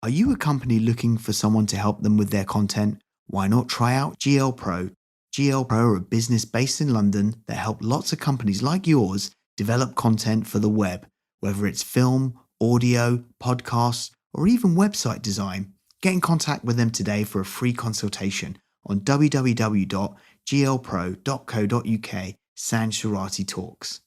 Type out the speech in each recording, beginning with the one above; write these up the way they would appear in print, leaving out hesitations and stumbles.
Are you a company looking for someone to help them with their content? Why not try out GL Pro? GL Pro are a business based in London that help lots of companies like yours develop content for the web, whether it's film, audio, podcasts, or even website design. Get in contact with them today for a free consultation on www.glpro.co.uk. Sanj Surati Talks.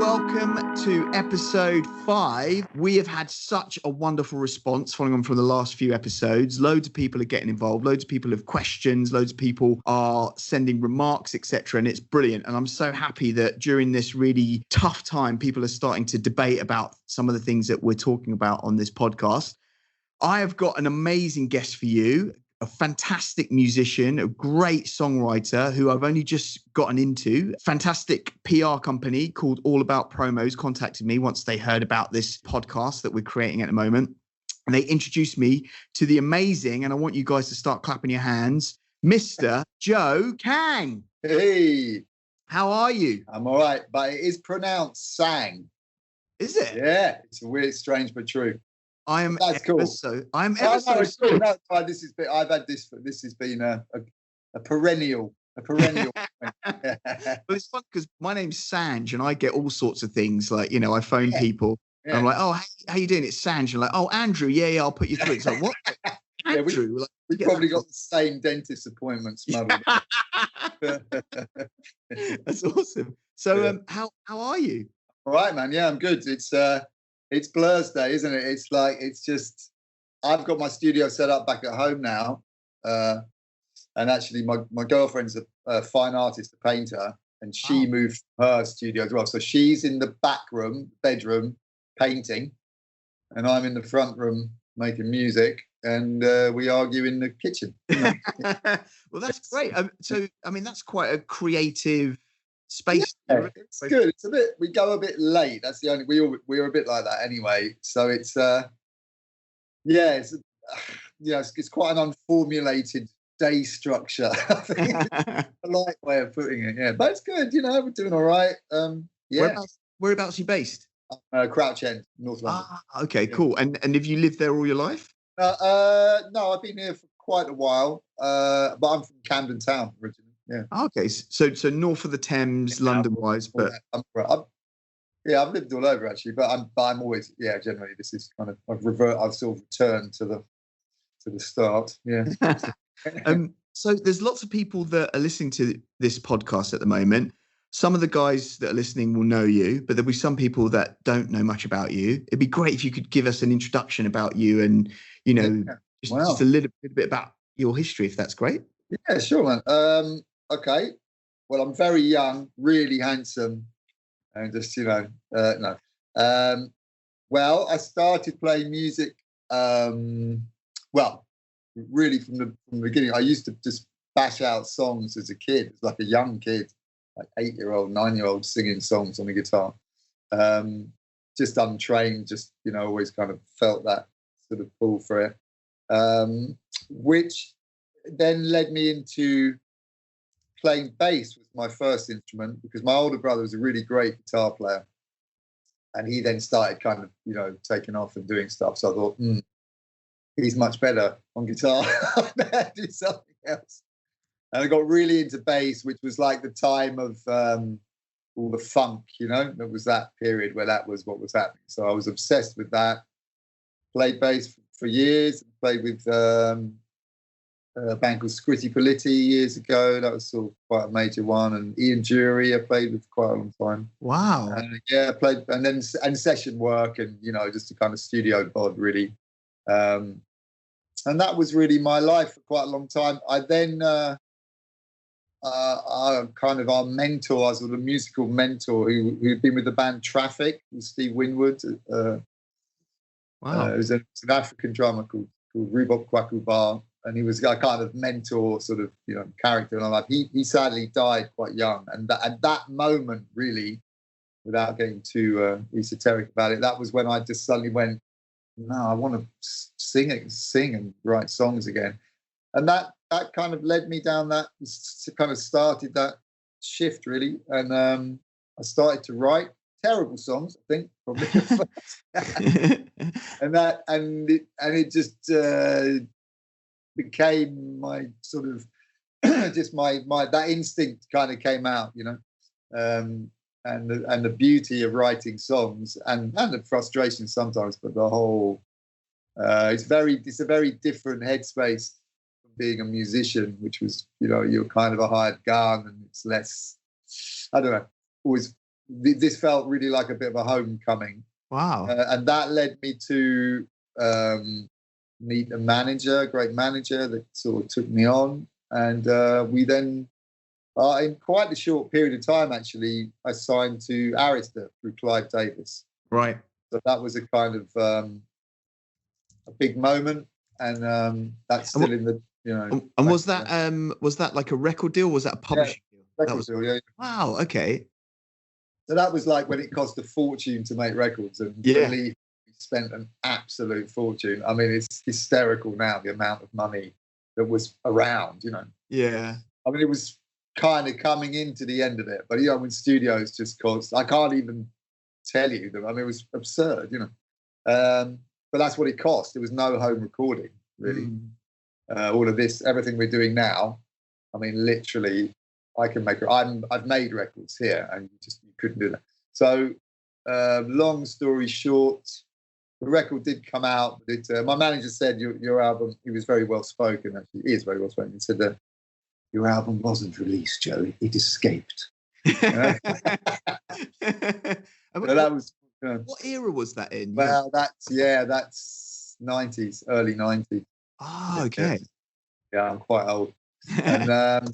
Welcome to episode 5. We have had such a wonderful response following on from the last few episodes. Loads of people are getting involved. Loads of people have questions. Loads of people are sending remarks, etc. And it's brilliant. And I'm so happy that during this really tough time, people are starting to debate about some of the things that we're talking about on this podcast. I have got an amazing guest for you. A fantastic musician, a great songwriter who I've only just gotten into. Fantastic PR company called All About Promos contacted me once they heard about this podcast that we're creating at the moment. And they introduced me to the amazing, and I want you guys to start clapping your hands, Mr. Joe Cang. Hey. How are you? I'm all right, but it is pronounced sang. Is it? Yeah, it's weird, strange, but true. That's cool. I'm ever so cool. No, this has been. I've had this. This has been a perennial. Well, it's fun because my name's Sanj, and I get all sorts of things. Like, you know, I phone people, and I'm like, "Oh, how you doing? It's Sanj." And like, "Oh, Andrew, yeah, I'll put you through." It's like, "What?" Andrew. We probably got the same dentist appointments. That's awesome. So, how are you? All right, man. Yeah, I'm good. It's Blur's Day, isn't it? It's just, I've got my studio set up back at home now. And actually my girlfriend's a fine artist, a painter, and she moved her studio as well. So she's in the back room, bedroom, painting, and I'm in the front room making music, and we argue in the kitchen. Well, that's great. So, I mean, that's quite a creative space. Yeah, it's good. It's we go a bit late. That's the only, we're a bit like that anyway. So it's it's quite an unformulated day structure. I think a light way of putting it. Yeah, but it's good. You know, we're doing all right. Whereabouts are you based? Crouch End, North London. Okay, cool. And have you lived there all your life? No, I've been here for quite a while. But I'm from Camden Town originally. Yeah. Okay, so north of the Thames, London-wise, but I've lived all over actually, but I'm always generally this is kind of I've sort of returned to the start. Yeah. So there's lots of people that are listening to this podcast at the moment. Some of the guys that are listening will know you, but there'll be some people that don't know much about you. It'd be great if you could give us an introduction about you and, you know, just a little bit about your history, if that's great. Yeah, sure, man. Okay. Well, I'm very young, really handsome, and just, no. Well, I started playing music, really from the beginning. I used to just bash out songs as a kid, as like a young kid, like 8-year-old, 9-year-old, singing songs on the guitar. Just untrained, just, always kind of felt that sort of pull for it, which then led me into playing bass was my first instrument, because my older brother was a really great guitar player, and he then started kind of taking off and doing stuff. So I thought, he's much better on guitar. I better do something else. And I got really into bass, which was like the time of all the funk. It was that period where that was what was happening. So I was obsessed with that. Played bass for years. Played with a band called Scritti Politti years ago. That was sort of quite a major one. And Ian Jury I played with quite a long time. Wow. Played, and session work, and just a kind of studio bod really. And that was really my life for quite a long time. I then kind of our mentor, our sort of musical mentor, who'd been with the band Traffic, Steve Winwood. Wow. It was an African drummer called Rubop Kwaku Bar. And he was a kind of mentor sort of, character in our life. He sadly died quite young. And at that moment, really, without getting too esoteric about it, that was when I just suddenly went, no, I want to sing and write songs again. And that kind of led me down that, kind of started that shift really. And I started to write terrible songs, I think, probably. and it just became my sort of just my that instinct kind of came out, and the beauty of writing songs and the frustration sometimes, but the whole it's a very different headspace from being a musician, which was, you're kind of a hired gun, and it's less, I don't know, always this felt really like a bit of a homecoming. Wow. And that led me to meet a great manager that sort of took me on. And we then, in quite a short period of time, actually, I signed to Arista through Clive Davis. Right. So that was a kind of a big moment. And that's still in the, And was that like a record deal? Or was that a publishing deal? Record deal, yeah. Wow. Okay. So that was like when it cost a fortune to make records, and believe me, we spent an absolute fortune. I mean, it's hysterical now, the amount of money that was around, Yeah. I mean, it was kind of coming into the end of it, but when studios just cost, I can't even tell you that. I mean, it was absurd, but that's what it cost. There was no home recording, really. All of this, everything we're doing now, I mean, literally, I've made records here, and you couldn't do that. So, long story short, the record did come out. But my manager said your album. He was very well spoken. Actually, he is very well spoken. He said that your album wasn't released, Joe. It escaped. So that was. What era was that in? Well, that's 90s, early 90s. Oh, okay. Yeah, I'm quite old. And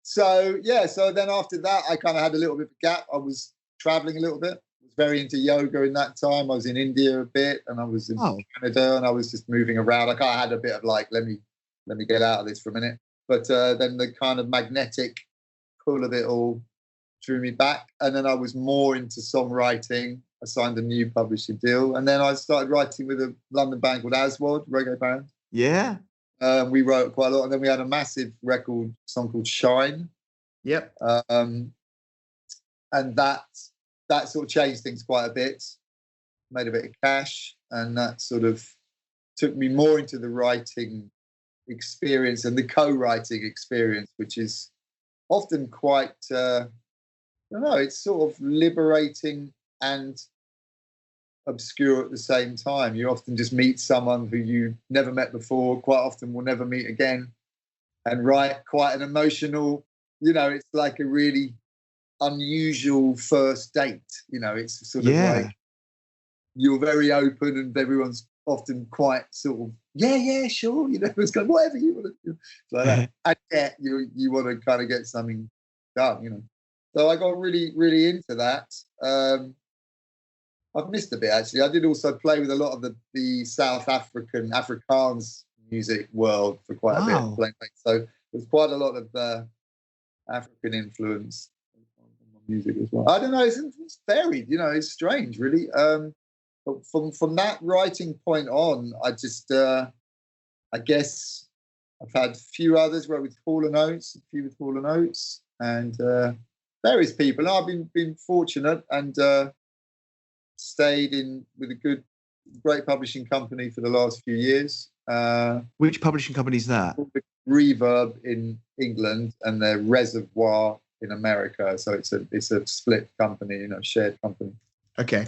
so then after that, I kind of had a little bit of a gap. I was traveling a little bit. I was very into yoga in that time. I was in India a bit, and I was in Canada, and I was just moving around. I kind of had a bit of like, let me get out of this for a minute. But then the kind of magnetic pull of it all drew me back, and then I was more into songwriting. I signed a new publishing deal, and then I started writing with a London band called Aswad, reggae band. Yeah. We wrote quite a lot, and then we had a massive record song called Shine. Yep. And that sort of changed things quite a bit, made a bit of cash, and that sort of took me more into the writing experience and the co-writing experience, which is often quite, I don't know, it's sort of liberating and obscure at the same time. You often just meet someone who you never met before, quite often will never meet again, and write quite an emotional, it's like a really unusual first date. It's sort of like you're very open, and everyone's often quite sort of yeah sure, it's going whatever you want to do, like that. And yet you want to kind of get something done. So I got really, really into that. I've missed a bit, actually. I did also play with a lot of the South Afrikaans music world for quite a bit. So there's quite a lot of African influence on my music as well. I don't know, it's varied, it's strange, really. But from that writing point on, I just, I guess I've had a few others with Hall & Oates, and various people. And I've been fortunate and stayed with a great publishing company for the last few years. Which publishing company is that? Reverb in England and the Reservoir in America. So it's a split company, shared company. Okay.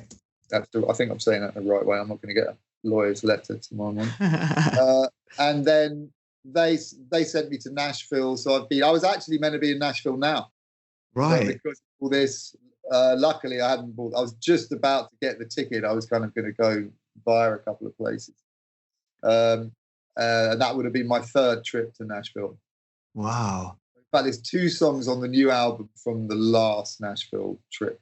I think I'm saying that the right way. I'm not going to get a lawyer's letter tomorrow morning. And then they sent me to Nashville. So I was actually meant to be in Nashville now. Right. So because of all this, luckily I hadn't bought. I was just about to get the ticket. I was kind of going to go via a couple of places. And that would have been my third trip to Nashville. Wow. In fact, there's 2 songs on the new album from the last Nashville trip.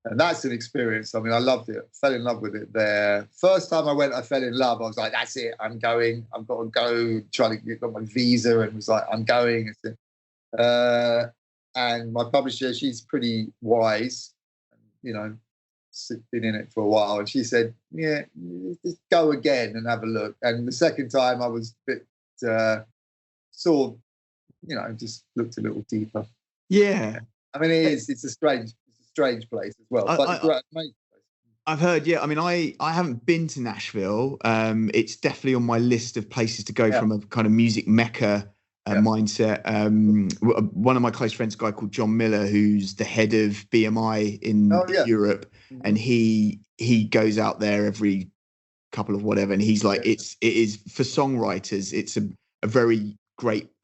And that's an experience. I mean, I loved it. Fell in love with it there. First time I went, I fell in love. I was like, that's it. I'm going. I've got to go. Trying to get my visa, and was like, I'm going. And my publisher, she's pretty wise, been in it for a while. And she said, yeah, just go again and have a look. And the second time I was a bit sort of, just looked a little deeper. Yeah. I mean, it's a strange place as well. But I've heard, yeah. I mean, I haven't been to Nashville. It's definitely on my list of places to go from a kind of music mecca mindset. One of my close friends, a guy called John Miller, who's the head of BMI in Europe, and he goes out there every couple of whatever, and he's like, it is for songwriters. It's a very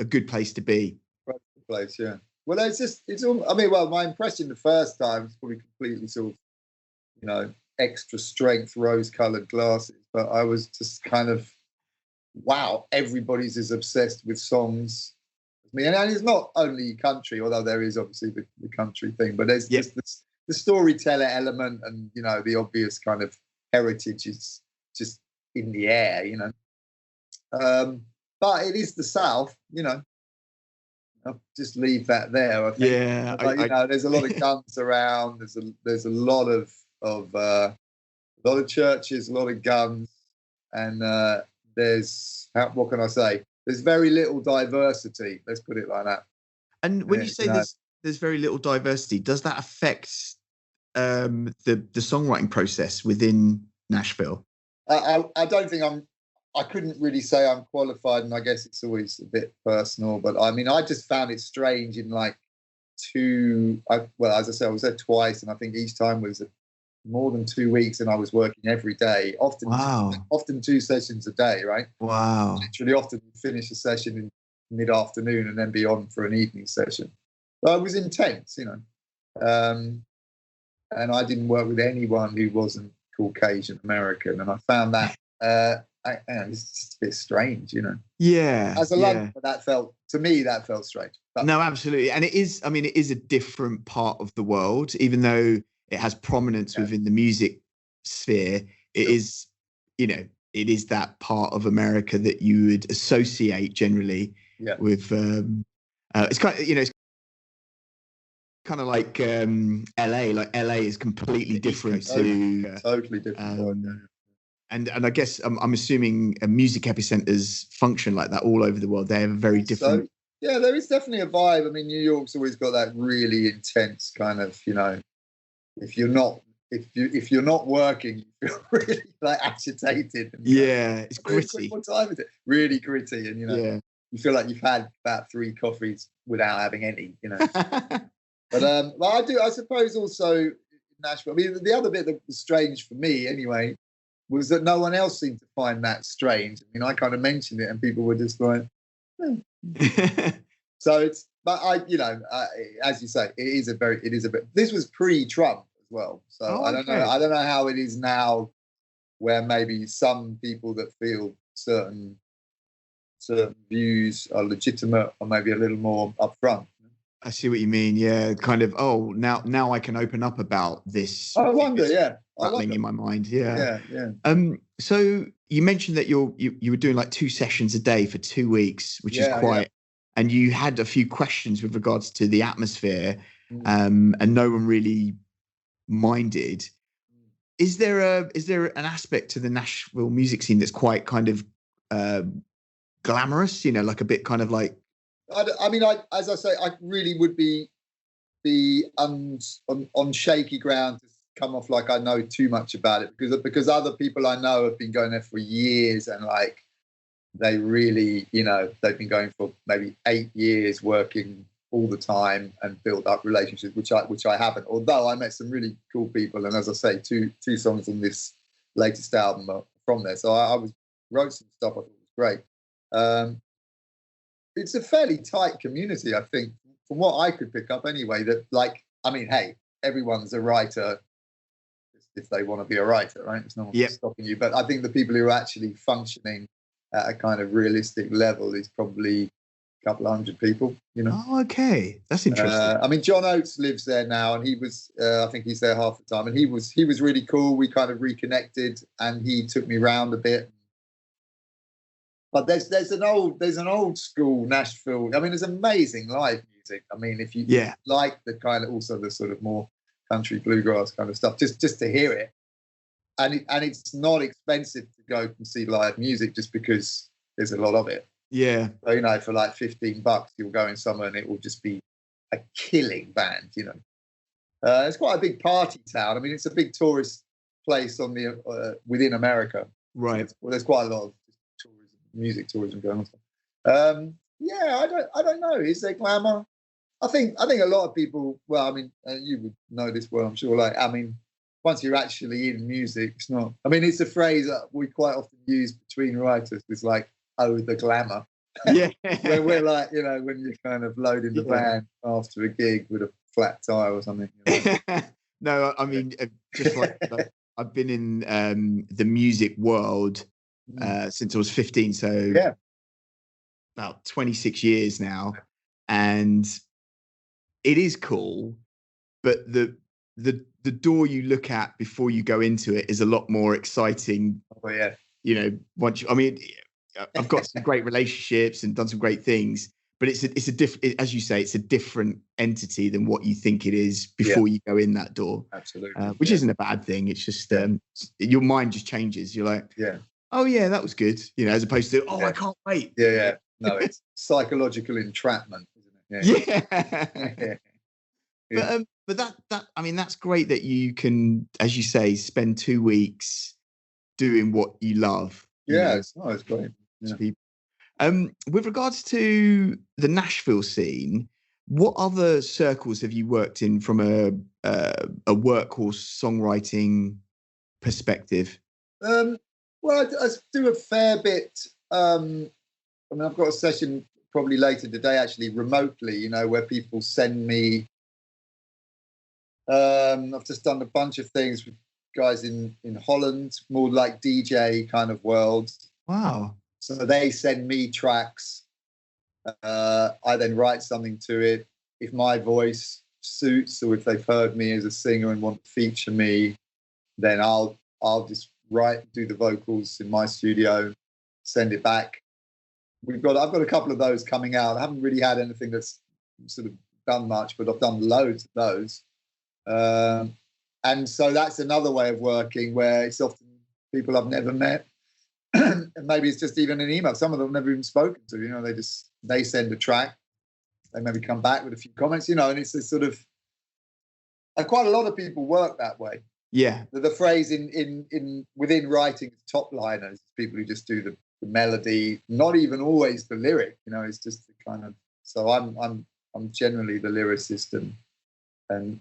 good place to be. Right place, yeah. Well, it's all. I mean, well, my impression the first time was probably completely sort of, extra strength rose-colored glasses, but I was just kind of, wow, everybody's as obsessed with songs as me. And it's not only country, although there is obviously the country thing, but there's just the storyteller element, and the obvious kind of heritage is just in the air, but it is the South, I'll just leave that there. I think. Yeah, but, there's a lot of guns around. There's a lot of churches, a lot of guns, and there's what can I say? There's very little diversity. Let's put it like that. And when you say there's very little diversity, does that affect the songwriting process within Nashville? I don't think I couldn't really say I'm qualified, and I guess it's always a bit personal. But I mean, I just found it strange in like as I said, I was there twice, and I think each time was more than 2 weeks, and I was working every day, often 2 sessions a day, right? Wow. Literally often finish a session in mid-afternoon and then be on for an evening session. But it was intense, and I didn't work with anyone who wasn't Caucasian American, and I found that it's just a bit strange, Yeah. As a Londoner, that felt strange. But, no, absolutely, and it is. I mean, it is a different part of the world, even though it has prominence within the music sphere. It is, it is that part of America that you would associate generally with. It's kind of, it's kind of like LA. Like LA is completely different to totally different. And I guess I'm assuming music epicenters function like that all over the world. They have a very different. So, yeah, there is definitely a vibe. I mean, New York's always got that really intense kind of, if you're not working, you feel really like agitated. And, it's gritty. What time is it? Really gritty, and you feel like you've had about 3 coffees without having any. But I suppose also in Nashville. I mean, the other bit that was strange for me, anyway, was that no one else seemed to find that strange. I mean, I kind of mentioned it, and people were just like, So it's, but as you say, it is a bit. This was pre-Trump as well, so I don't know how it is now, where maybe some people that feel certain views are legitimate, or maybe a little more upfront. I see what you mean. Yeah, kind of. Oh, now I can open up about this. I wonder. Yeah, rattling in my mind. Yeah. Yeah. So you mentioned that you were doing like 2 sessions a day for 2 weeks, which is quite. And you had a few questions with regards to the atmosphere, and no one really minded. Is there an aspect to the Nashville music scene that's quite kind of glamorous? Like a bit kind of like. I mean, as I say, I really would be on shaky ground to come off like I know too much about it, because other people I know have been going there for years, and like they really, they've been going for maybe 8 years, working all the time and built up relationships, which I haven't. Although I met some really cool people, and as I say, two songs on this latest album are from there. So I wrote some stuff I thought was great. It's a fairly tight community, I think, from what I could pick up anyway. That, like, I mean, hey, everyone's a writer if they want to be a writer, right? It's no one stopping you. But I think the people who are actually functioning at a kind of realistic level is probably a couple of 100 people, Oh, okay. That's interesting. I mean, John Oates lives there now, and he was, I think he's there half the time, and he was really cool. We kind of reconnected, and he took me around a bit. But there's an old school Nashville. I mean, there's amazing live music. I mean, if you like the kind of, also the sort of more country bluegrass kind of stuff, just to hear it, and it's not expensive to go and see live music, just because there's a lot of it. Yeah. So, you know, for like $15, you'll go in somewhere and it will just be a killing band, you know. It's quite a big party town. I mean, it's a big tourist place on the within America. Right. Well, there's quite a lot of tourism, music tourism going on. Yeah, I don't know. Is there glamour? I think a lot of people. Well, I mean, you would know this well, I'm sure. Like, I mean, once you're actually in music, it's not. I mean, it's a phrase that we quite often use between writers. It's like, oh, the glamour. Yeah. When we're like, you know, when you're kind of loading the van after a gig with a flat tire or something. You know? No, I mean, just like I've been in the music world since I was 15, so about 26 years now, and it is cool, but the door you look at before you go into it is a lot more exciting. Oh yeah. You know, I mean, I've got some great relationships and done some great things, but it's a different, as you say, it's a different entity than what you think it is before you go in that door. Absolutely. Which isn't a bad thing. It's just your mind just changes. You're like, oh yeah, that was good. You know, as opposed to, I can't wait. Yeah. No, it's psychological entrapment, isn't it? Yeah. But that I mean, that's great that you can, as you say, spend 2 weeks doing what you love. Yeah, it's great. Yeah. With regards to the Nashville scene, what other circles have you worked in from a workhorse songwriting perspective? Well, I do a fair bit. I mean, I've got a session probably later today, actually, remotely. You know, where people send me. I've just done a bunch of things with guys in Holland, more like DJ kind of world. Wow. So they send me tracks. I then write something to it. If my voice suits, or if they've heard me as a singer and want to feature me, then I'll just do the vocals in my studio, send it back. I've got a couple of those coming out. I haven't really had anything that's sort of done much, but I've done loads of those. And so that's another way of working, where it's often people I've never met. And maybe it's just even an email. Some of them I've never even spoken to. You know, they send a track, they maybe come back with a few comments. You know, and it's a sort of. And quite a lot of people work that way. Yeah. The phrase in within writing is top liners. People who just do the melody, not even always the lyric. You know, it's just the kind of. So I'm generally the lyricist, and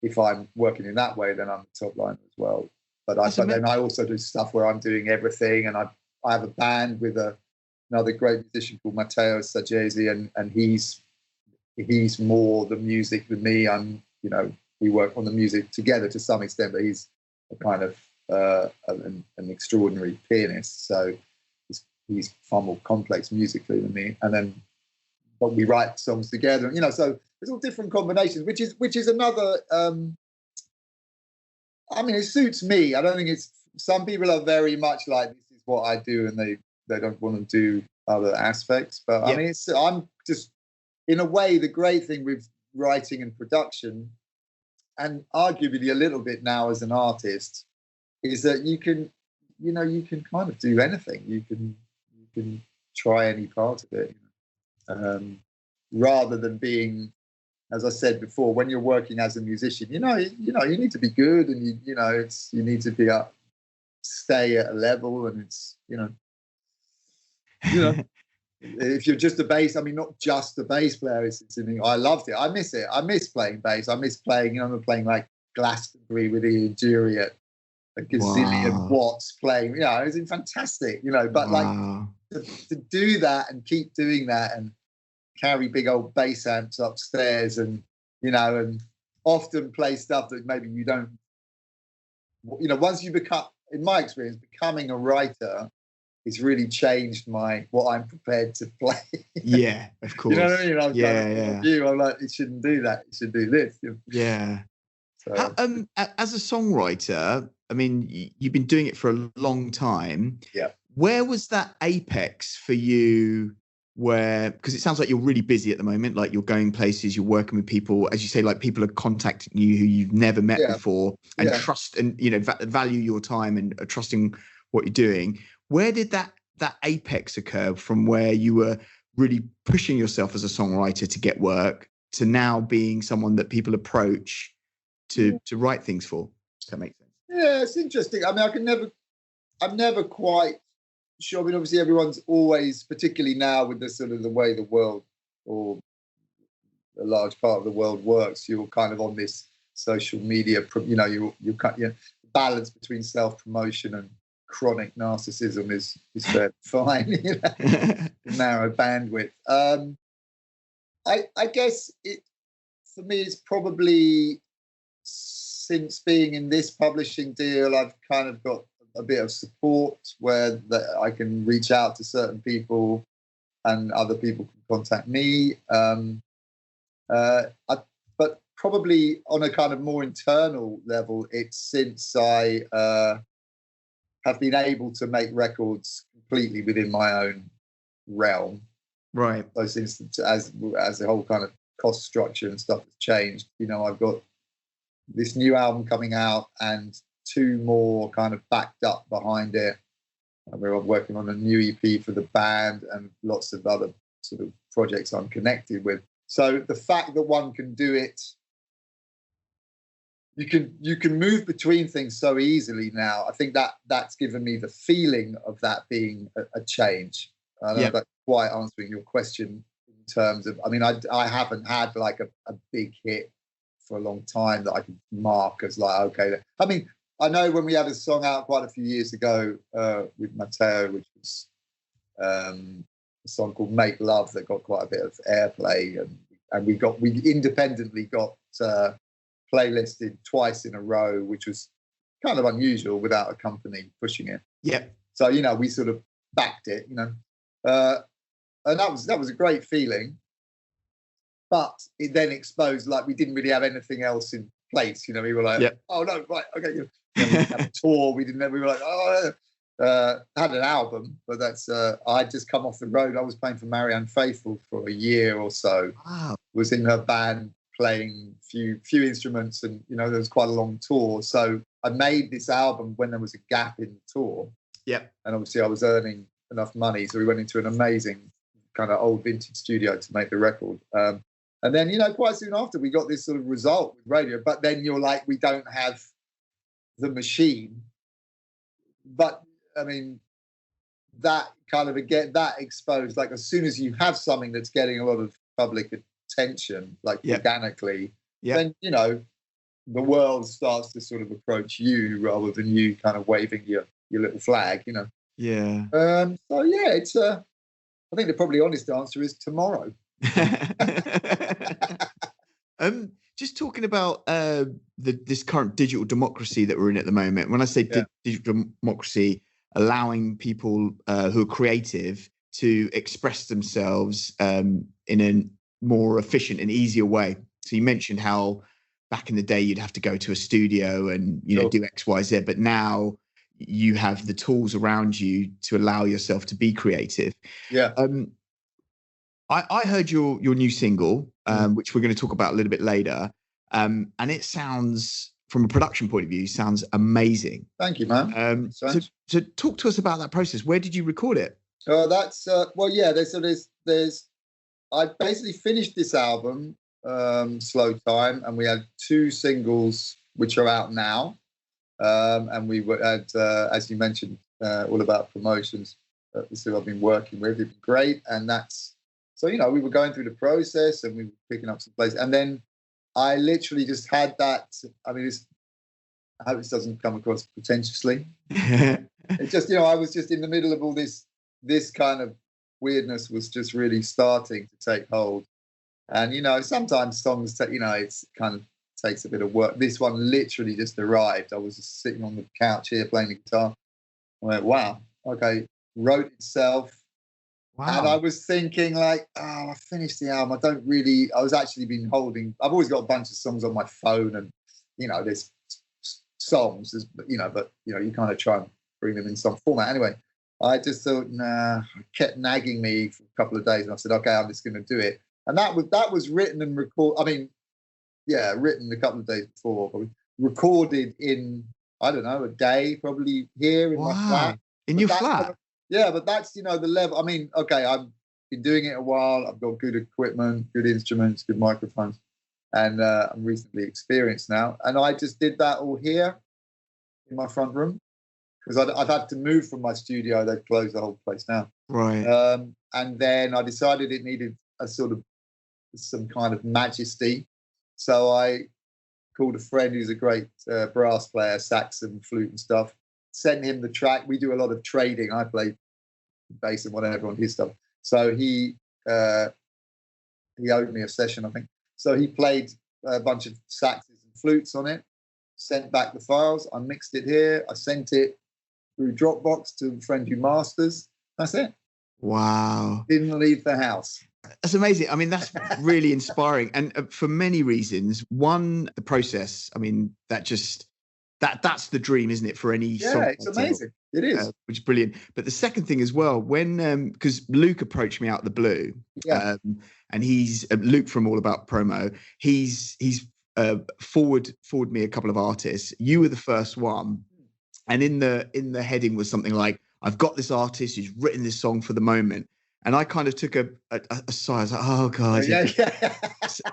if I'm working in that way, then I'm the top liner as well. But then I also do stuff where I'm doing everything, and I have a band with another great musician called Matteo Saggesi, and he's more the music than me. We work on the music together to some extent, but he's a kind of an extraordinary pianist, so he's far more complex musically than me. But we write songs together, you know. So there's all different combinations, which is another. I mean, it suits me. I don't think it's. Some people are very much like, this is what I do, and they don't want to do other aspects. But I mean, I'm just, in a way, the great thing with writing and production, and arguably a little bit now as an artist, is that you can kind of do anything. You can try any part of it, rather than being. As I said before, when you're working as a musician, you need to be good, and you need to be stay at a level, and it's if you're just a bass, I mean, not just a bass player. I loved it. I miss it. I miss playing bass. I miss playing. I'm playing like Glastonbury with Ian Jury at a gazillion watts playing. It's fantastic. But like to do that and keep doing that and carry big old bass amps upstairs and often play stuff that maybe you don't, once you become, in my experience, becoming a writer has really changed what I'm prepared to play. Yeah, of course. You know what I mean? I'm like, it shouldn't do that. It should do this. Yeah. So, as a songwriter, I mean, you've been doing it for a long time. Yeah. Where was that apex for you? Because it sounds like you're really busy at the moment, like you're going places, you're working with people, as you say, like people are contacting you who you've never met before, and trust and value your time and are trusting what you're doing. Where did that that apex occur from where you were really pushing yourself as a songwriter to get work to now being someone that people approach to write things for? Does that make sense? Yeah, it's interesting. I mean, I'm never quite sure. I mean, obviously everyone's always, particularly now with the sort of the way the world or a large part of the world works, you're kind of on this social media, you know, you balance between self-promotion and chronic narcissism is fairly fine, you know, narrow bandwidth. I guess it, for me, it's probably since being in this publishing deal, I've kind of got a bit of support where that I can reach out to certain people and other people can contact me. But probably on a kind of more internal level, it's since I have been able to make records completely within my own realm. Right. So since as the whole kind of cost structure and stuff has changed, you know, I've got this new album coming out and 2 more kind of backed up behind it. And we're working on a new EP for the band and lots of other sort of projects I'm connected with. So the fact that one can do it, you can move between things so easily now. I think that's given me the feeling of that being a change. I don't know if that's quite answering your question in terms of, I mean, I haven't had like a big hit for a long time that I can mark as like, okay. I mean, I know when we had a song out quite a few years ago with Matteo, which was a song called Make Love that got quite a bit of airplay, and we independently got playlisted twice in a row, which was kind of unusual without a company pushing it. Yeah. So, you know, we sort of backed it, you know. And that was a great feeling. But it then exposed, like, we didn't really have anything else in place. You know, we were like, oh, no, right, okay. You know, we didn't have a tour. We were like, had an album, but that's, I'd just come off the road. I was playing for Marianne Faithfull for a year or so. Wow. Was in her band playing few instruments, and, you know, there was quite a long tour. So I made this album when there was a gap in the tour. Yeah. And obviously I was earning enough money. So we went into an amazing kind of old vintage studio to make the record. And then, you know, quite soon after, we got this sort of result with radio. But then you're like, we don't have the machine. But, I mean, that kind of, again, that exposed, like, as soon as you have something that's getting a lot of public attention, like organically, then, you know, the world starts to sort of approach you rather than you kind of waving your little flag, you know. Yeah. So, yeah, it's, I think the probably honest answer is tomorrow. Just talking about this current digital democracy that we're in at the moment. When I say digital democracy, allowing people who are creative to express themselves in a more efficient and easier way. So you mentioned how back in the day you'd have to go to a studio and you know do X, Y, Z, but now you have the tools around you to allow yourself to be creative. Yeah. I heard your new single, which we're going to talk about a little bit later, and it sounds, from a production point of view, sounds amazing. Thank you, man. So talk to us about that process. Where did you record it? That's well, yeah. There's. I basically finished this album, Slowtime, and we had 2 singles which are out now, and we had, as you mentioned, all about promotions. This is who I've been working with. It's been great, and that's. So, you know, we were going through the process and we were picking up some places. And then I literally just had that. I mean, I hope this doesn't come across pretentiously. It's just, you know, I was just in the middle of all this kind of weirdness was just really starting to take hold. And, you know, sometimes songs, you know, it's kind of takes a bit of work. This one literally just arrived. I was just sitting on the couch here playing the guitar. I went, wow, okay, wrote itself. Wow. And I was thinking, like, oh, I finished the album. I was actually been I've always got a bunch of songs on my phone, and, you know, there's songs, you know, but, you know, you kind of try and bring them in some format. Anyway, I just thought, nah, it kept nagging me for a couple of days, and I said, okay, I'm just going to do it. And that was written and written a couple of days before, probably recorded in, I don't know, a day, probably here in my flat. In your flat? Yeah, but that's, the level. I mean, okay, I've been doing it a while. I've got good equipment, good instruments, good microphones, and I'm reasonably experienced now. And I just did that all here in my front room because I've had to move from my studio. They've closed the whole place down. Right. And then I decided it needed a sort of some kind of majesty. So I called a friend who's a great brass player, sax and flute and stuff, sent him the track. We do a lot of trading. I play bass and whatever on his stuff. So he owed me a session, I think. So he played a bunch of saxes and flutes on it, sent back the files. I mixed it here. I sent it through Dropbox to a friend who masters. That's it. Wow. Didn't leave the house. That's amazing. I mean, that's really inspiring. And for many reasons. One, the process. I mean, that's the dream, isn't it, for any songwriter? It's amazing. It is. Which is brilliant. But the second thing as well, when because Luke approached me out of the blue, and he's Luke from All About Promo. He's forward me a couple of artists. You were the first one, and in the heading was something like, "I've got this artist who's written this song for the moment." And I kind of took a sigh. I was like, "Oh God,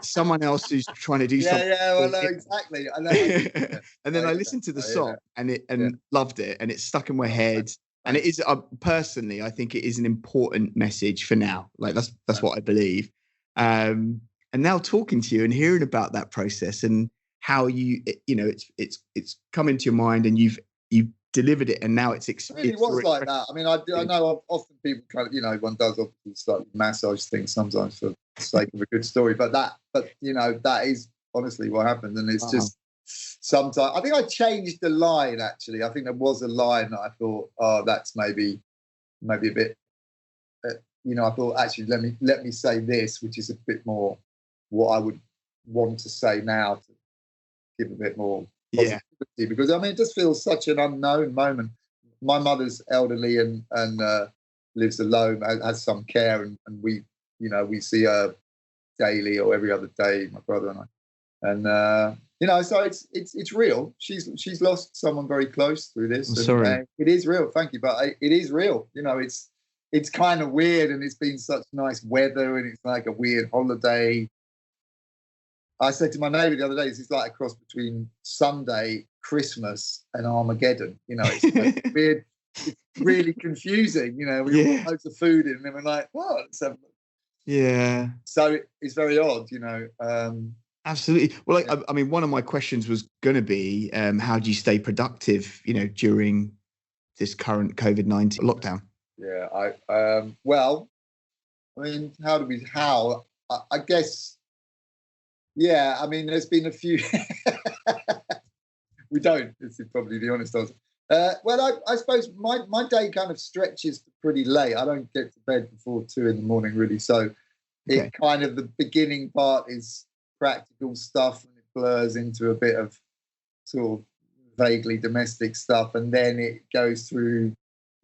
someone else who's trying to do something." Yeah, well, no, exactly. I know. And then I listened to the song and loved it, and it stuck in my head. And it is personally, I think it is an important message for now. Like that's what I believe. And now talking to you and hearing about that process and how it's come into your mind and you've delivered it, and now it's it really was like that. I mean, I know often people kind of, one does obviously slightly massage things sometimes for the sake of a good story, but that is honestly what happened, and it's just sometimes I think I changed the line. Actually, I think there was a line that I thought, oh, that's maybe a bit. I thought actually let me say this, which is a bit more what I would want to say now to give a bit more. Yeah, because I mean, it just feels such an unknown moment. My mother's elderly and lives alone, has some care, and we see her daily or every other day, my brother and I, and so it's real. She's lost someone very close through this. I'm sorry. It is real. Thank you, but it is real. It's kind of weird, and it's been such nice weather, and it's like a weird holiday. I said to my neighbour the other day, it's like a cross between Sunday, Christmas, and Armageddon. It's like weird. It's really confusing. We all put loads of food in, and we're like, what? Yeah. So it's very odd, Absolutely. Well, I mean, one of my questions was going to be, how do you stay productive, during this current COVID-19 lockdown? Yeah. I mean, how? I guess. Yeah, I mean, there's been a few. We don't. This is probably the honest answer. Well, I suppose my day kind of stretches pretty late. I don't get to bed before 2 a.m, really. So it kind of, the beginning part is practical stuff, and it blurs into a bit of sort of vaguely domestic stuff, and then it goes through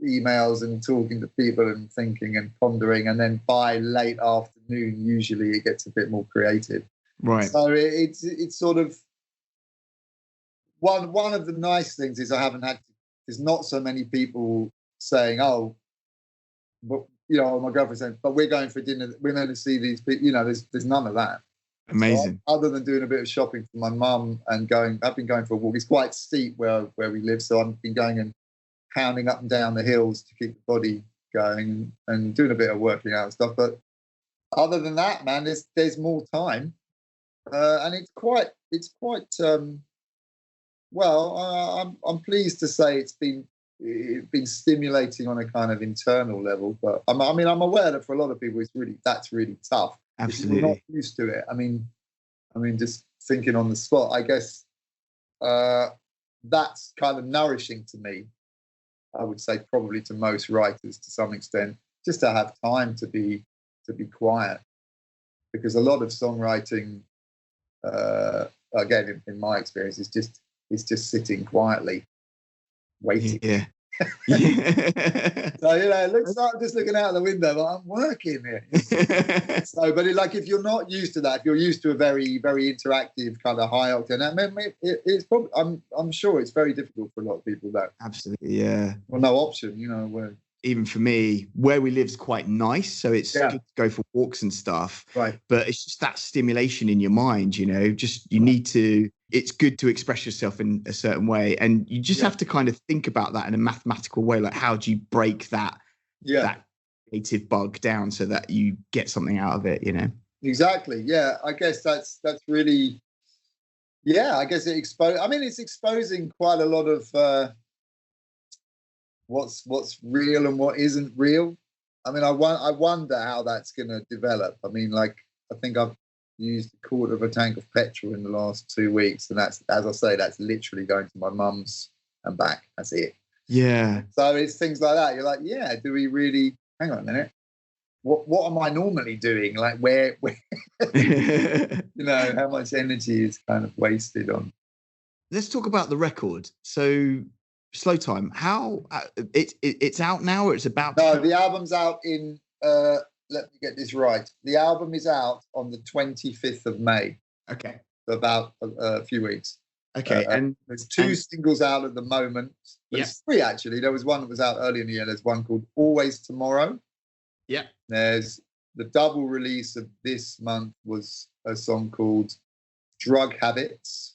emails and talking to people and thinking and pondering, and then by late afternoon, usually it gets a bit more creative. Right. So it's sort of one of the nice things is I haven't had there's not so many people saying, oh, but my girlfriend saying, but we're going for dinner, we're going to see these people. There's none of that. Amazing. So other than doing a bit of shopping for my mum and I've been going for a walk. It's quite steep where we live, so I've been going and pounding up and down the hills to keep the body going and doing a bit of working out and stuff. But other than that, man, there's more time. And it's quite. I'm pleased to say it's been stimulating on a kind of internal level. But I'm aware that for a lot of people, that's really tough. Absolutely, if you're not used to it. I mean, just thinking on the spot, I guess that's kind of nourishing to me. I would say probably to most writers to some extent, just to have time to be quiet, because a lot of songwriting. Again, in my experience, is just sitting quietly, waiting. Yeah. So it looks like I'm just looking out the window, but I'm working here. So, but if you're not used to that, if you're used to a very, very interactive kind of high octane, it's probably I'm sure it's very difficult for a lot of people. That absolutely, yeah. Well, no option, even for me, where we live is quite nice, so it's Yeah. good to go for walks and stuff. Right. But it's just that stimulation in your mind, you know. Just you need to. It's good to express yourself in a certain way, and you just have to kind of think about that in a mathematical way. Like, how do you break that creative bug down so that you get something out of it? You know. Exactly. Yeah. I guess that's really. Yeah. I guess it's exposing quite a lot of. What's real and what isn't real. I mean, I wonder how that's going to develop. I mean, like, I think I've used a quarter of a tank of petrol in the last 2 weeks, and that's, as I say, that's literally going to my mum's and back. That's it. Yeah. So it's things like that. You're like, yeah, do we really? Hang on a minute. What am I normally doing? Like, where you know, how much energy is kind of wasted on. Let's talk about the record. So, Slowtime, how it's out now, or it's about? No, the album's out in. Let me get this right. The album is out on the 25th of May. Okay. So about a few weeks. Okay, and there's two singles out at the moment. There's three actually. There was one that was out early in the year. There's one called Always Tomorrow. Yeah. There's the double release of this month was a song called Drug Habits.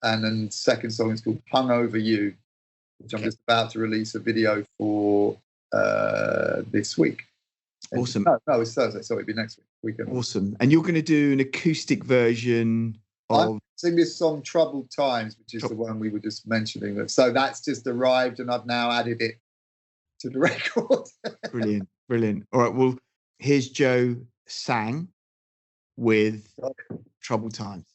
And then the second song is called Hung Over You, which I'm just about to release a video for this week. Awesome. No, it's Thursday. Sorry, it'll be next weekend. Awesome. And you're going to do an acoustic version of... I'm singing this song Troubled Times, which is the one we were just mentioning. So that's just arrived, and I've now added it to the record. Brilliant. All right, well, here's Joe Cang with Troubled Times.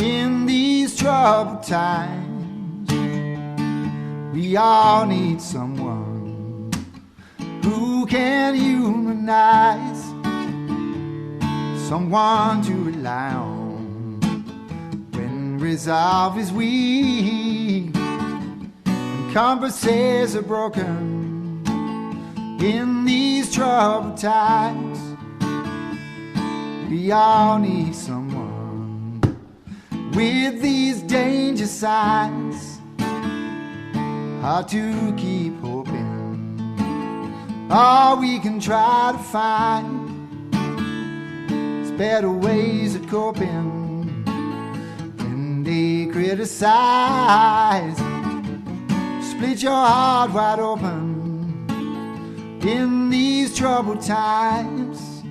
In these troubled times, we all need someone who can humanize, someone to rely on when resolve is weak and compasses are broken. In these troubled times, we all need someone with these danger signs, hard to keep hoping. All we can try to find is better ways of coping. When they criticize, split your heart wide open. In these troubled times,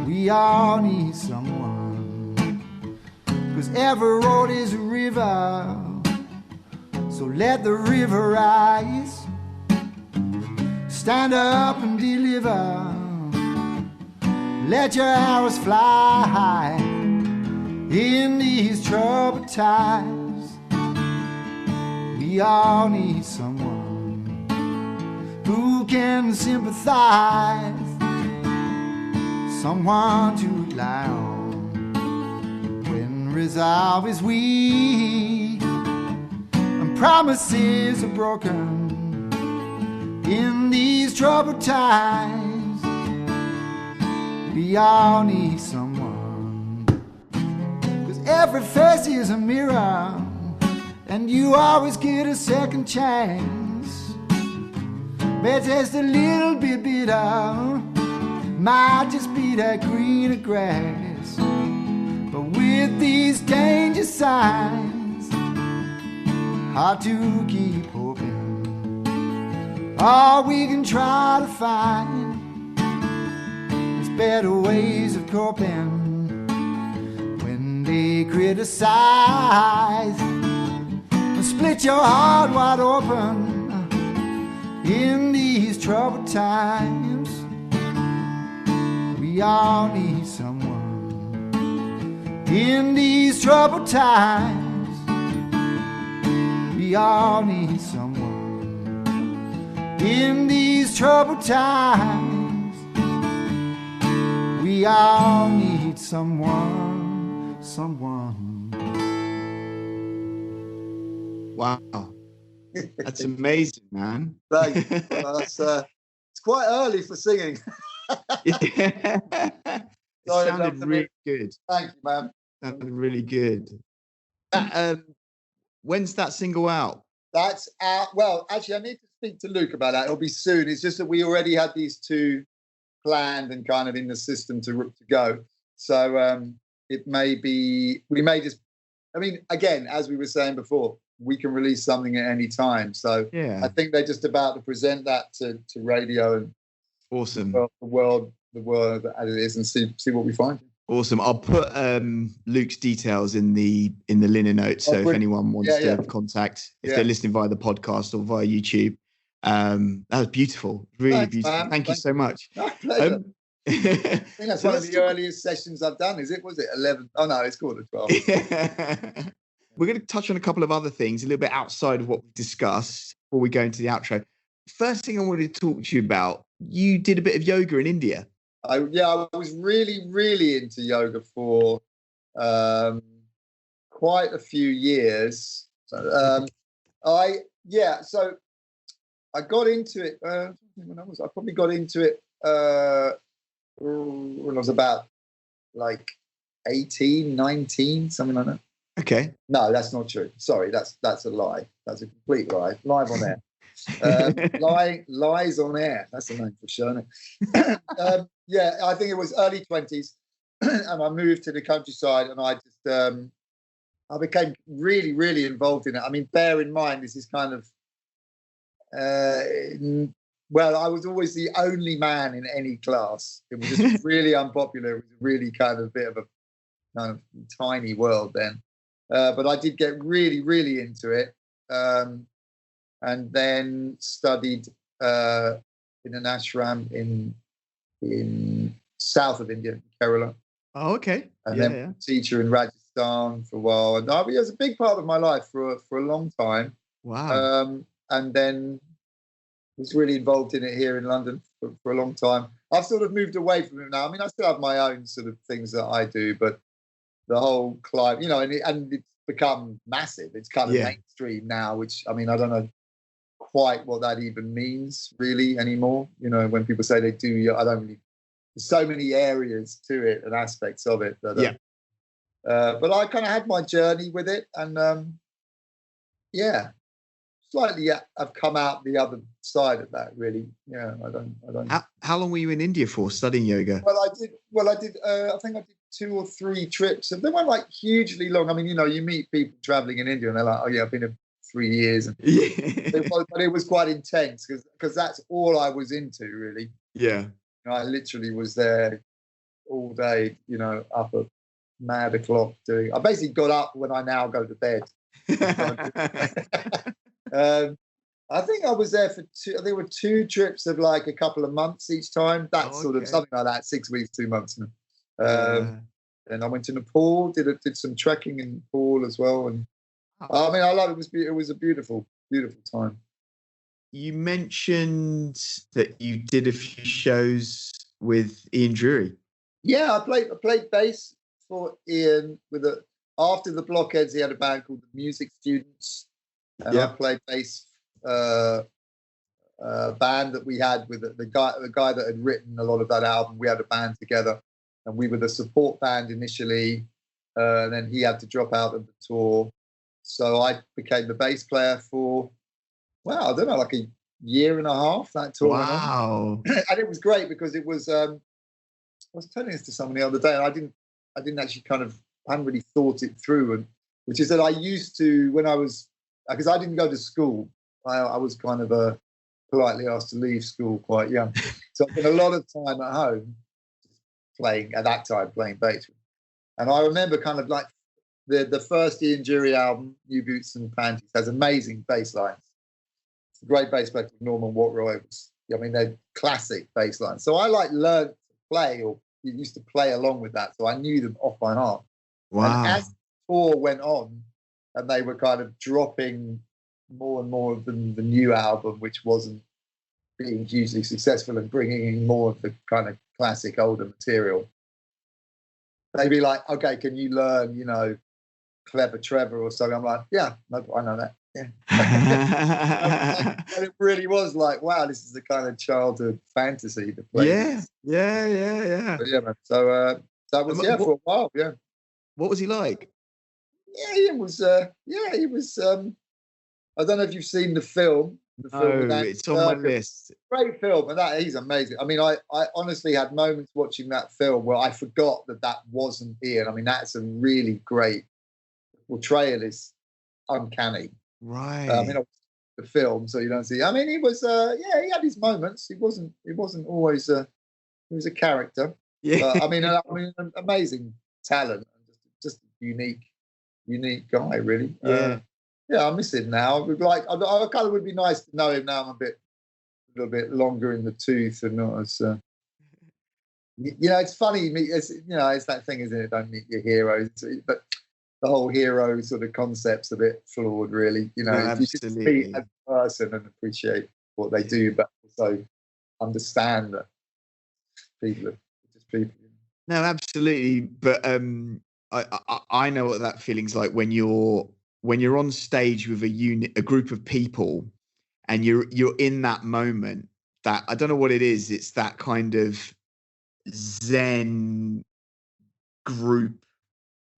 we all need someone. 'Cause every road is a river, so let the river rise. Stand up and deliver, let your arrows fly high. In these troubled times, we all need someone who can sympathize, someone to rely on when resolve is weak and promises are broken. In these troubled times, we all need someone. 'Cause every face is a mirror, and you always get a second chance. But just a little bit bitter, might just be that greener grass. But with these danger signs, hard to keep hoping. All we can try to find is better ways of coping. When they criticize and split your heart wide open. In these troubled times, we all need someone. In these troubled times, we all need someone. In these troubled times, we all need someone, someone. Wow. That's amazing, man. Thanks. Well, it's quite early for singing. It Sorry, sounded really good. Thank you, man. Sounded really good. When's that single out? That's out. Well, actually, I need to speak to Luke about that. It'll be soon. It's just that we already had these two planned and kind of in the system to go. So it may be, we may just, I mean, again, as we were saying before, we can release something at any time. So Yeah, I think they're just about to present that to radio and awesome. the world as it is, and see what we find. Awesome. I'll put Luke's details in the liner notes. So if anyone wants to contact, if they're listening via the podcast or via YouTube, that was beautiful. Really Thanks, beautiful. man. Thank you so much. My pleasure. I think that's one of the earliest sessions I've done. Was it 11? Oh no, it's called 12. We're going to touch on a couple of other things a little bit outside of what we discussed before we go into the outro. First thing I wanted to talk to you about, you did a bit of yoga in India. I was really, really into yoga for quite a few years. So I got into it when I probably got into it when I was about like 18, 19, something like that. Okay. No, that's not true. Sorry, that's a lie. That's a complete lie. Live on air. Lies on air. That's the name for sure. Yeah, I think it was early 20s, and I moved to the countryside, and I just I became really, really involved in it. I mean, bear in mind, this is kind of well, I was always the only man in any class. It was just really unpopular. It was really kind of a bit of a kind of tiny world then, but I did get really, really into it. And then studied in an ashram in south of India, Kerala. Oh, okay. And then teacher in Rajasthan for a while. And it was a big part of my life for a long time. Wow. And then was really involved in it here in London for a long time. I've sort of moved away from it now. I mean, I still have my own sort of things that I do, but the whole climb, and it's become massive. It's kind of mainstream now, which, I mean, I don't know quite what that even means really anymore. When people say they do, I don't really, there's so many areas to it and aspects of it that, but I kind of had my journey with it, and slightly I've come out the other side of that really. I don't. How long were you in India for studying yoga? Well, I did I think I did 2 or 3 trips, and they weren't like hugely long. I mean, you meet people traveling in India and they're like, oh yeah, I've been here 3 years, and but it was quite intense because that's all I was into really. I literally was there all day, up at mad o'clock doing. I basically got up when I now go to bed. I think I was there for 2. There were 2 trips of like a couple of months each time. That's sort of something like that. 6 weeks, 2 months. And I went to Nepal. Did some trekking in Nepal as well. And I mean, I love it. It was a beautiful, beautiful time. You mentioned that you did a few shows with Ian Drury. Yeah, I played bass for Ian after the Blockheads. He had a band called the Music Students, and I played bass. Band that we had with the guy that had written a lot of that album. We had a band together, and we were the support band initially. And then he had to drop out of the tour, so I became the bass player for, I don't know, like a year and a half. That tour. Wow! And it was great because it was. I was telling this to someone the other day, and I didn't actually I hadn't really thought it through, and which is that I used to, when I was, because I didn't go to school. I was kind of politely asked to leave school quite young, so I spent a lot of time at home playing bass. And I remember kind of like the first Ian Drury album, New Boots and Panties, has amazing bass lines. It's a great bass player, Norman Watroy. They're classic bass lines. So I learned to play, or used to play along with that, so I knew them off by heart. Wow! And as the tour went on, and they were kind of dropping more and more of the new album, which wasn't being hugely successful, and bringing in more of the kind of classic older material, they'd be like, okay, can you learn, Clever Trevor or something? I'm like, yeah, no, I know that. Yeah. And it really was like, wow, this is the kind of childhood fantasy to play. Yeah. But yeah, man. So that was for a while. Yeah. What was he like? Yeah, he was. He was. I don't know if you've seen the film. It's on my list. Great film, and he's amazing. I mean, I honestly had moments watching that film where I forgot that wasn't Ian. I mean, that's a really great portrayal. Is uncanny. Right. The film, so you don't see. I mean, he was. He had his moments. He wasn't always. He was a character. Yeah. I mean, an amazing talent, just a unique guy, really. Yeah. I miss him now. I kind of would be nice to know him now. I'm a little bit longer in the tooth and not as. It's funny. It's that thing, isn't it? Don't meet your heroes, but the whole hero sort of concept's a bit flawed, really. You just meet as a person and appreciate what they do, but also understand that people are just people. No, absolutely. But I know what that feeling's like when you're on stage with a group of people, and you're in that moment. That I don't know what it is. It's that kind of Zen group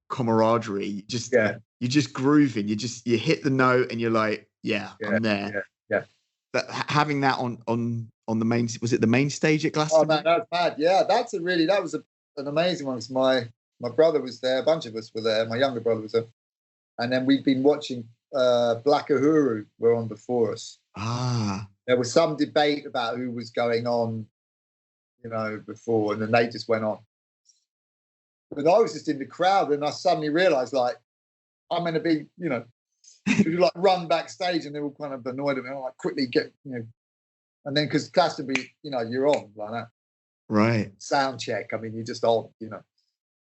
camaraderie. You're just grooving. You hit the note, and you're like, I'm there. Yeah. That having that on the main, was it the main stage at Glastonbury? Oh man, that's mad. Yeah, that was an amazing one. My brother was there, a bunch of us were there. My younger brother was there, and then we've been watching Black Uhuru were on before us. There was some debate about who was going on, before, and then they just went on. But I was just in the crowd, and I suddenly realised, like, I'm going to be, like run backstage, and they were kind of annoyed at me. I like quickly get, and then because Glastonbury, you're on like that, right? Sound check. I mean, you're just on,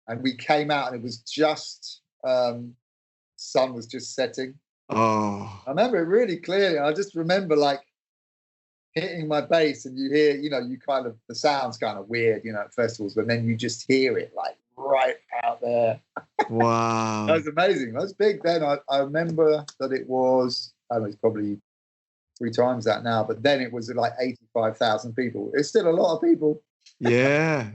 And we came out, and it was just sun was just setting. Oh, I remember it really clearly. I just remember like hitting my bass, and you hear, you kind of, the sound's kind of weird, at festivals, but then you just hear it like right out there. Wow. That was amazing. That was big then. I remember that it was, I don't know, it's probably 3 times that now, but then it was like 85,000 people. It's still a lot of people. Yeah.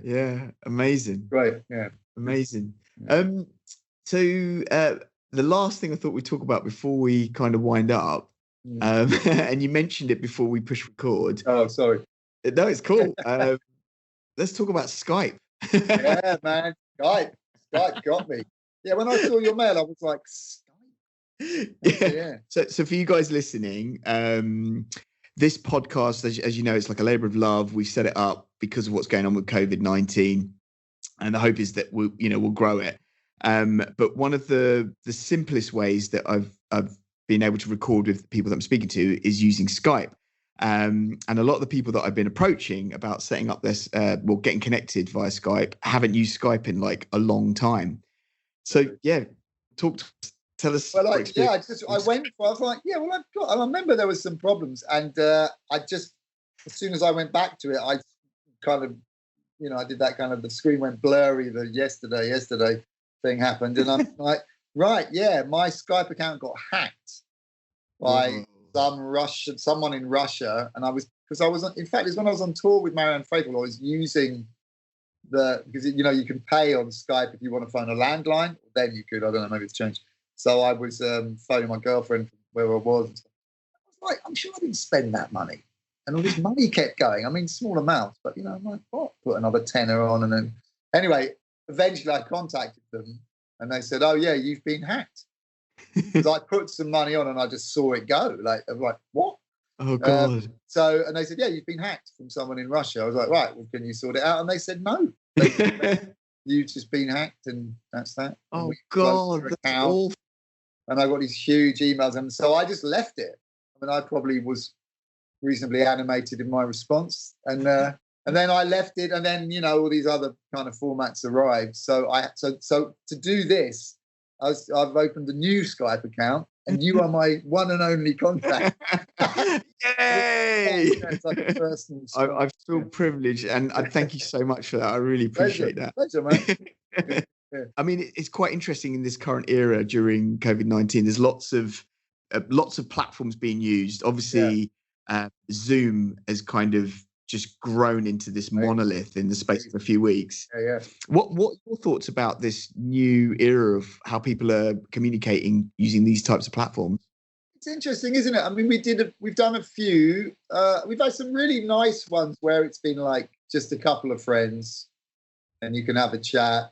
Amazing. Great. Yeah. Amazing. So the last thing I thought we'd talk about before we kind of wind up, and you mentioned it before we push record. Oh, sorry. No, it's cool. Let's talk about Skype. Yeah, man. Skype got me. Yeah, when I saw your mail, I was like, Skype. Yeah. So for you guys listening, this podcast, as you know, it's like a labor of love. We set it up because of what's going on with COVID-19, and the hope is that we'll grow it. But one of the simplest ways that I've been able to record with people that I'm speaking to is using Skype. And a lot of the people that I've been approaching about setting up this, getting connected via Skype, haven't used Skype in like a long time. So tell us. Well, I was like, I remember there was some problems, and I just, as soon as I went back to it, I kind of, I did that kind of, the screen went blurry. The yesterday thing happened, and I'm like, right, yeah, my Skype account got hacked by someone in Russia, and in fact, it's when I was on tour with Marianne Faithfull, I was using because you can pay on Skype if you want to phone a landline. Then you could, I don't know, maybe it's changed. So I was phoning my girlfriend from where I was. And stuff. I was like, I'm sure I didn't spend that money, and all this money kept going. I mean, small amounts, but I'm like, what? Put another tenner on, and then anyway, eventually I contacted them, and they said, oh yeah, you've been hacked. Because I put some money on and I just saw it go. I'm like, what? Oh God. And they said, yeah, you've been hacked from someone in Russia. I was like, right, well, can you sort it out? And they said, no. You've just been hacked, and that's that. Oh God, that's awful. And I got these huge emails, and so I just left it. I mean, I probably was reasonably animated in my response, and then I left it, and then all these other kind of formats arrived. So to do this, I've opened a new Skype account, and you are my one and only contact. Yay! It's like a personal I feel privileged, and I thank you so much for that. I really appreciate that. Pleasure, man. Yeah. I mean, it's quite interesting in this current era during COVID-19. There's lots of lots of platforms being used. Obviously, Zoom has kind of just grown into this monolith in the space of a few weeks. What are your thoughts about this new era of how people are communicating using these types of platforms? It's interesting, isn't it? I mean, we've done a few. We've had some really nice ones where it's been like just a couple of friends, and you can have a chat,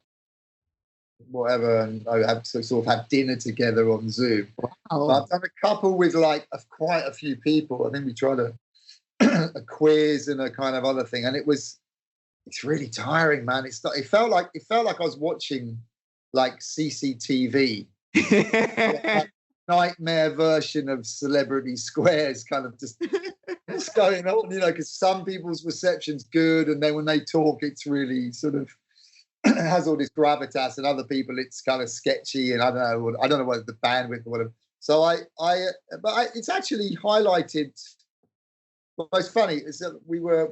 whatever, and I have to sort of have dinner together on Zoom. Wow. But I've done a couple with like quite a few people. I think we tried a quiz and a kind of other thing, and it's really tiring, man. It felt like I was watching like CCTV. Like, nightmare version of Celebrity Squares, kind of just what's going on, because some people's reception's good, and then when they talk, it's really sort of has all this gravitas, and other people it's kind of sketchy, and I don't know what the bandwidth or whatever. So it's actually highlighted. What's funny is that we were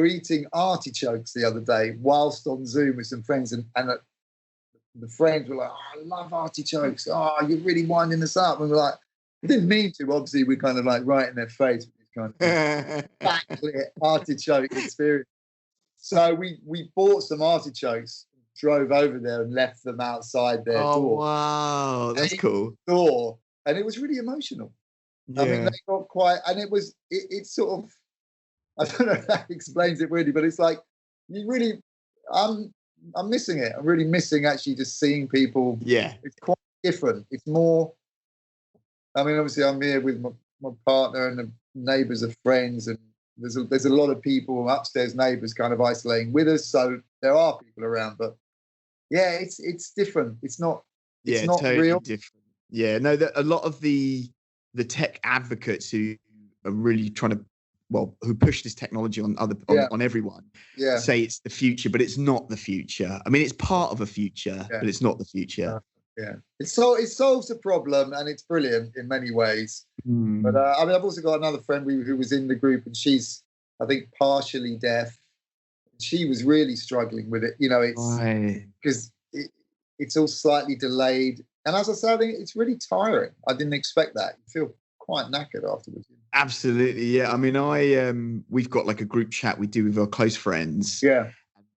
eating artichokes the other day whilst on Zoom with some friends, and the friends were like, "Oh, I love artichokes. Oh, you're really winding us up." And we're like, we didn't mean to. Obviously, we're kind of like right in their face with this kind of backlit artichoke experience. So we bought some artichokes, drove over there, and left them outside their door. Oh, wow, that's cool. Door, and it was really emotional. Yeah. I mean, they got quite, and it's sort of, I don't know if that explains it really, but it's like you really, I'm missing it. I'm really missing actually just seeing people. Yeah. It's quite different. It's more, I mean, obviously I'm here with my partner, and the neighbours are friends, and there's a lot of people, upstairs neighbours kind of isolating with us. So there are people around, but yeah, it's different. It's not totally real. Different. Yeah, no, a lot of the tech advocates who are really trying to, who push this technology on on everyone, say it's the future, but it's not the future. I mean, it's part of a future, but it's not the future. It solves a problem, and it's brilliant in many ways. But I mean, I've also got another friend who was in the group, and she's, I think, partially deaf. She was really struggling with it. It's because it's all slightly delayed, and as I said, I think it's really tiring. I didn't expect that. You feel quite knackered afterwards. Absolutely, yeah. I mean, we've got like a group chat we do with our close friends. Yeah.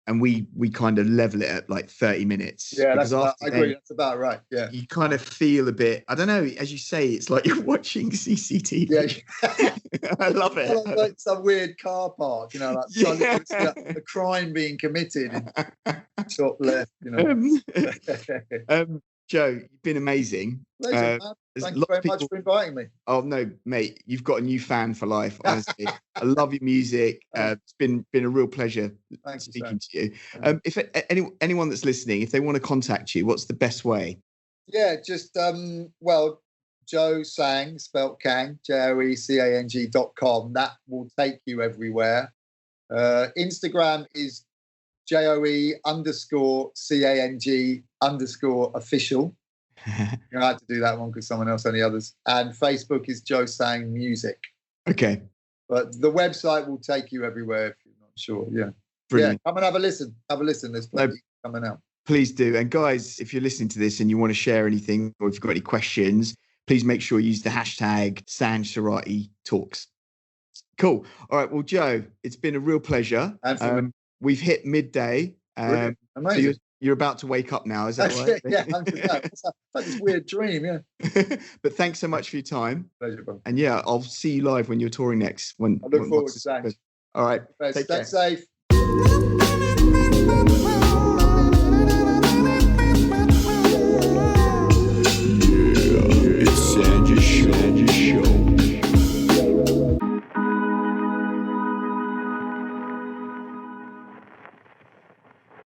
And we kind of level it at like 30 minutes. Yeah, I agree. That's about right. Yeah. You kind of feel a bit, I don't know, as you say, it's like you're watching CCTV. Yeah. I love it. Like some weird car park, like a crime being committed in top left, Joe, you've been amazing. Thank you very much for inviting me. Oh no, mate, you've got a new fan for life. Honestly, I love your music. It's been a real pleasure speaking to you. If anyone that's listening, if they want to contact you, what's the best way? Yeah, just Joe Cang, spelt Cang, JOECANG.com. That will take you everywhere. Instagram is JOE_CANG_official. I had to do that one because someone else had the others. And Facebook is Joe Cang Music. Okay. But the website will take you everywhere if you're not sure. Yeah. Brilliant. Yeah, come and have a listen. There's plenty coming out. Please do. And guys, if you're listening to this and you want to share anything, or if you've got any questions, please make sure you use the hashtag Sanj Surati Talks. Cool. All right. Well, Joe, it's been a real pleasure. We've hit midday. Amazing. So you're about to wake up now, is that right? Yeah, 100%. It's like this weird dream, yeah. But thanks so much for your time. Pleasure, bro. And yeah, I'll see you live when you're touring next. I look forward to that. All right. Stay safe.